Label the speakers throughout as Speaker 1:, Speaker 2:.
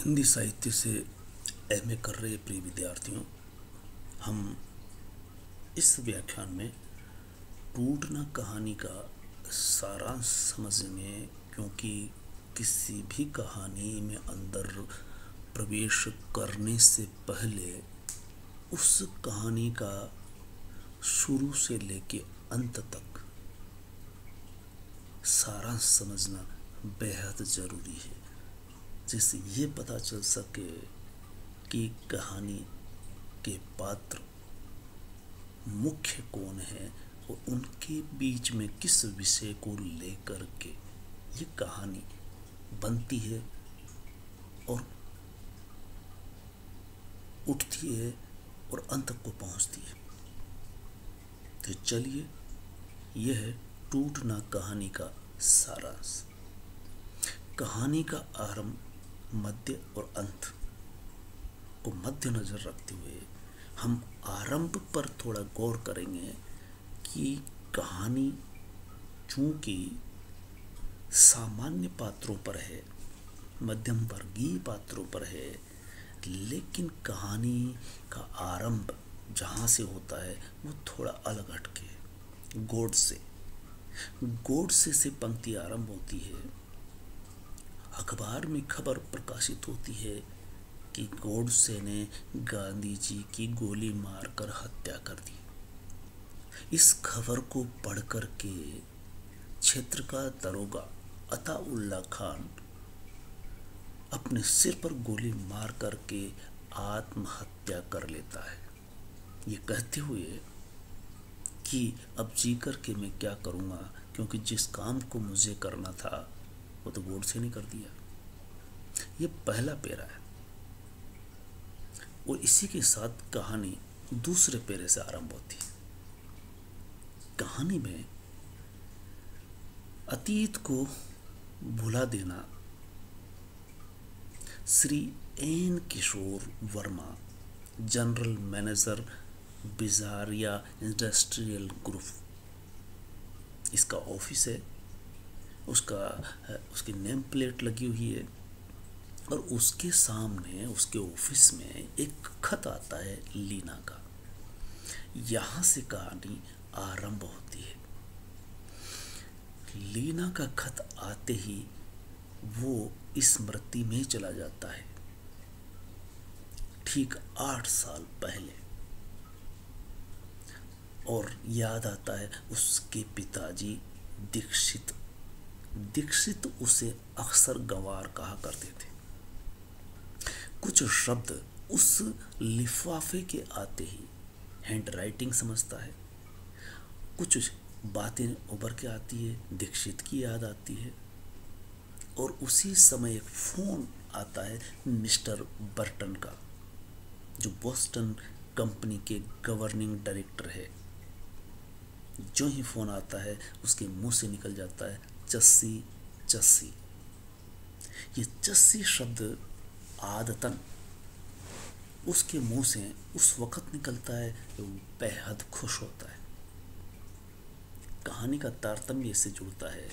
Speaker 1: हिंदी साहित्य से एमए कर रहे प्रिय विद्यार्थियों, हम इस व्याख्यान में टूटना कहानी का सारांश समझेंगे, क्योंकि किसी भी कहानी में अंदर प्रवेश करने से पहले उस कहानी का शुरू से लेके अंत तक सारांश समझना बेहद ज़रूरी है, जिससे ये पता चल सके कि कहानी के पात्र मुख्य कौन है और उनके बीच में किस विषय को लेकर के ये कहानी बनती है और उठती है और अंत को पहुंचती है। तो चलिए, यह है टूटना कहानी का सारांश। कहानी का आरंभ, मध्य और अंत को मद्देनजर रखते हुए हम आरंभ पर थोड़ा गौर करेंगे कि कहानी चूंकि सामान्य पात्रों पर है, मध्यम वर्गीय पात्रों पर है, लेकिन कहानी का आरंभ जहाँ से होता है वो थोड़ा अलग हटके है। गोडसे से पंक्ति आरंभ होती है। अखबार में खबर प्रकाशित होती है कि गोडसे ने गांधी जी की गोली मारकर हत्या कर दी। इस खबर को पढ़कर के क्षेत्र का दरोगा अताउल्ला खान अपने सिर पर गोली मार करके आत्महत्या कर लेता है, ये कहते हुए कि अब जी करके मैं क्या करूँगा, क्योंकि जिस काम को मुझे करना था वो तो गोडसे ने कर दिया। ये पहला पैरा है और इसी के साथ कहानी दूसरे पैरे से आरंभ होती है। कहानी में अतीत को भुला देना Shri N Kishore Verma, general manager Bijaria industrial group, इसका ऑफिस है। उसकी नेम प्लेट लगी हुई है और उसके सामने उसके ऑफिस में एक खत आता है लीना का। यहाँ से कहानी आरंभ होती है। लीना का खत आते ही वो स्मृति में चला जाता है, ठीक 8 साल पहले, और याद आता है उसके पिताजी दीक्षित उसे अक्सर गंवार कहा करते थे। कुछ शब्द उस लिफाफे के आते ही हैंड राइटिंग समझता है। कुछ बातें उभर के आती है, दीक्षित की याद आती है, और उसी समय एक फोन आता है मिस्टर बर्टन का, जो बोस्टन कंपनी के गवर्निंग डायरेक्टर है। जो ही फोन आता है उसके मुंह से निकल जाता है चस्सी चस्सी। ये चस्सी शब्द आदतन उसके मुंह से उस वक्त निकलता है तो बेहद खुश होता है। कहानी का तारतम्य इससे जुड़ता है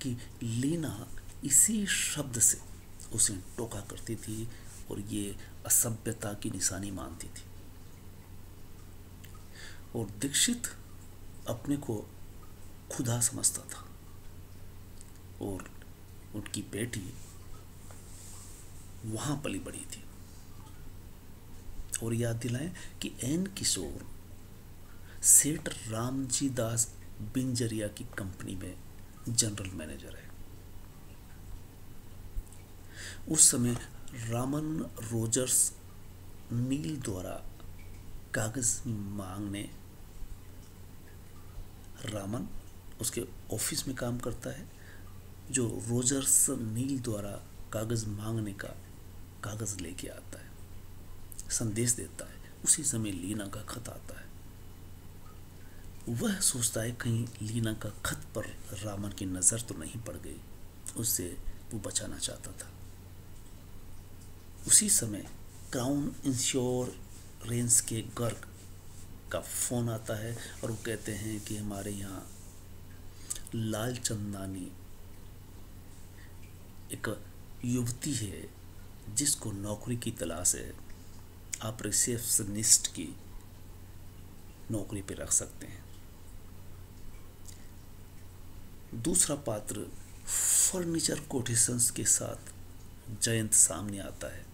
Speaker 1: कि लीना इसी शब्द से उसे टोका करती थी और ये असभ्यता की निशानी मानती थी। और दीक्षित अपने को खुदा समझता था और उनकी बेटी वहां पली बड़ी थी। और याद दिलाएं कि एन किशोर सेठ रामजी दास बिंजरिया की कंपनी में जनरल मैनेजर है। उस समय रामन रोजर्स नील द्वारा कागज मांगने, रामन उसके ऑफिस में काम करता है, जो रोजर्स नील द्वारा कागज मांगने का कागज लेके आता है, संदेश देता है। उसी समय लीना का खत आता है। वह सोचता है कहीं लीना का खत पर रामन की नजर तो नहीं पड़ गई, उससे वो बचाना चाहता था। उसी समय क्राउन इंश्योरेंस के गर्ग का फोन आता है और वो कहते हैं कि हमारे यहाँ लाल चंदानी एक युवती है जिसको नौकरी की तलाश है, आप रिसेप्शनिस्ट की नौकरी पे रख सकते हैं। दूसरा पात्र फर्नीचर कोटेशंस के साथ जयंत सामने आता है।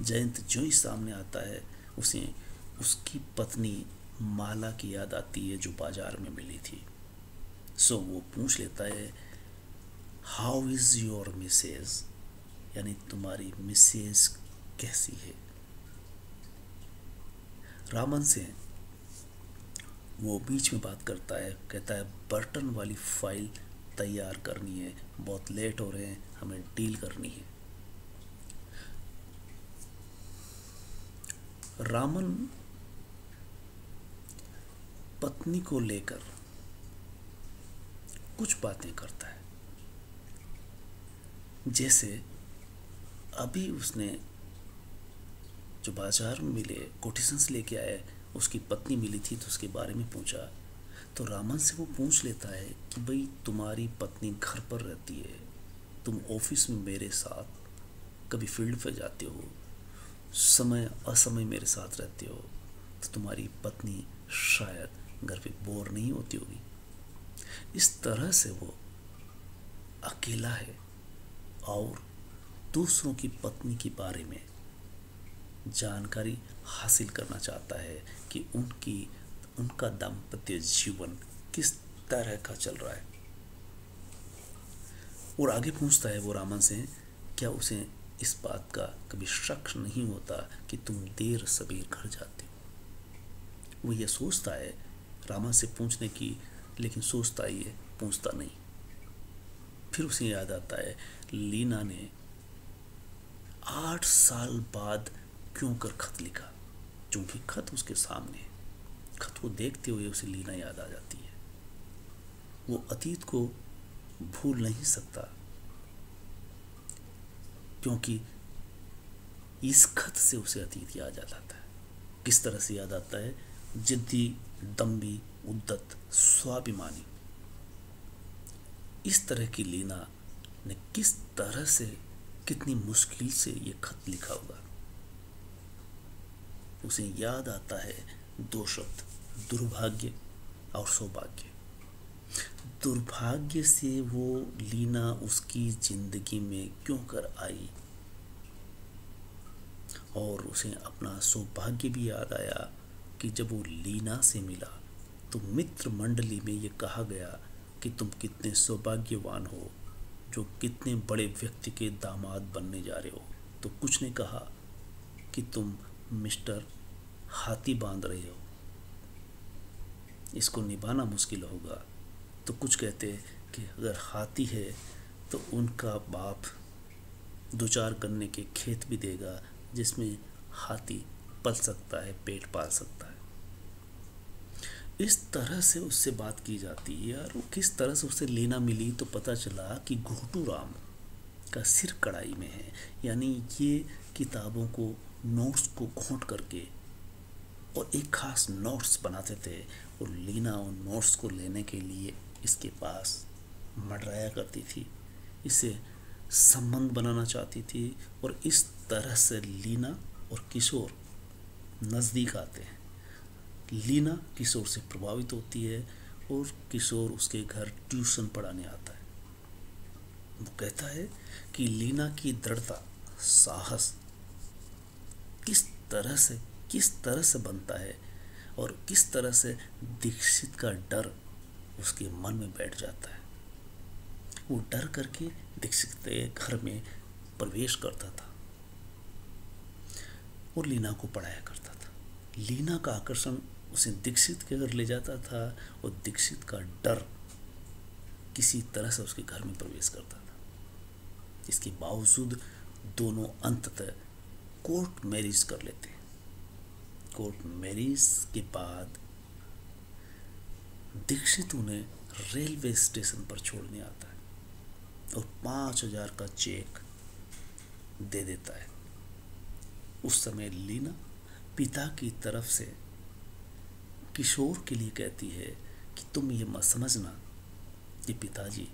Speaker 1: जयंत जो ही सामने आता है उसे उसकी पत्नी माला की याद आती है जो बाजार में मिली थी। सो वो पूछ लेता है, हाउ इज योर मिसेज, यानी तुम्हारी मिसेज कैसी है। रामन से वो बीच में बात करता है, कहता है बर्तन वाली फाइल तैयार करनी है, बहुत लेट हो रहे हैं, हमें डील करनी है। रामन पत्नी को लेकर कुछ बातें करता है, जैसे अभी उसने जो बाजार में मिले कोटेशंस लेके आए, उसकी पत्नी मिली थी तो उसके बारे में पूछा। तो रामन से वो पूछ लेता है कि भाई तुम्हारी पत्नी घर पर रहती है, तुम ऑफिस में मेरे साथ, कभी फील्ड पर जाते हो, समय असमय मेरे साथ रहते हो, तो तुम्हारी पत्नी शायद घर पे बोर नहीं होती होगी। इस तरह से वो अकेला है और दूसरों की पत्नी के बारे में जानकारी हासिल करना चाहता है कि उनका दाम्पत्य जीवन किस तरह का चल रहा है। और आगे पूछता है वो रामन से, क्या उसे इस बात का कभी शक नहीं होता कि तुम देर सबेर घर जाते हो। वो ये सोचता है रामन से पूछने की, लेकिन सोचता ही है, पूछता नहीं। फिर उसे याद आता है लीना ने 8 साल बाद क्यों कर खत लिखा, क्योंकि खत उसके सामने है। खत को देखते हुए उसे लीना याद आ जाती है। वो अतीत को भूल नहीं सकता, क्योंकि इस खत से उसे अतीत याद आ जाता है। किस तरह से याद आता है? जिद्दी, दम्भी, उद्दत, स्वाभिमानी, इस तरह की लीना ने किस तरह से, कितनी मुश्किल से ये खत लिखा होगा। उसे याद आता है 2 शब्द, दुर्भाग्य और सौभाग्य। दुर्भाग्य से वो लीना उसकी जिंदगी में क्यों कर आई, और उसे अपना सौभाग्य भी याद आया कि जब वो लीना से मिला तो मित्र मंडली में ये कहा गया कि तुम कितने सौभाग्यवान हो, जो कितने बड़े व्यक्ति के दामाद बनने जा रहे हो। तो कुछ ने कहा कि तुम मिस्टर हाथी बांध रहे हो, इसको निभाना मुश्किल होगा। तो कुछ कहते कि अगर हाथी है तो उनका बाप 2-4 गन्ने के खेत भी देगा, जिसमें हाथी पल सकता है, पेट पाल सकता है। इस तरह से उससे बात की जाती है। और वो किस तरह से उससे लीना मिली तो पता चला कि घोटू राम का सिर कढ़ाई में है, यानी ये किताबों को, नोट्स को घोंट करके और एक खास नोट्स बनाते थे, और लीना उन नोट्स को लेने के लिए इसके पास मंडराया करती थी, इसे संबंध बनाना चाहती थी। और इस तरह से लीना और किशोर नज़दीक आते हैं। लीना किशोर से प्रभावित होती है और किशोर उसके घर ट्यूशन पढ़ाने आता है। वो कहता है कि लीना की दृढ़ता, साहस किस तरह से बनता है, और किस तरह से दीक्षित का डर उसके मन में बैठ जाता है। वो डर करके दीक्षित के घर में प्रवेश करता था और लीना को पढ़ाया करता था। लीना का आकर्षण उसे दीक्षित के घर ले जाता था, और दीक्षित का डर किसी तरह से उसके घर में प्रवेश करता था। इसके बावजूद दोनों अंततः कोर्ट मैरिज कर लेते हैं। कोर्ट मैरिज के बाद दीक्षित उन्हें रेलवे स्टेशन पर छोड़ने आता है और 5,000 का चेक दे देता है। उस समय लीना पिता की तरफ से किशोर के लिए कहती है कि तुम ये मत समझना कि पिताजी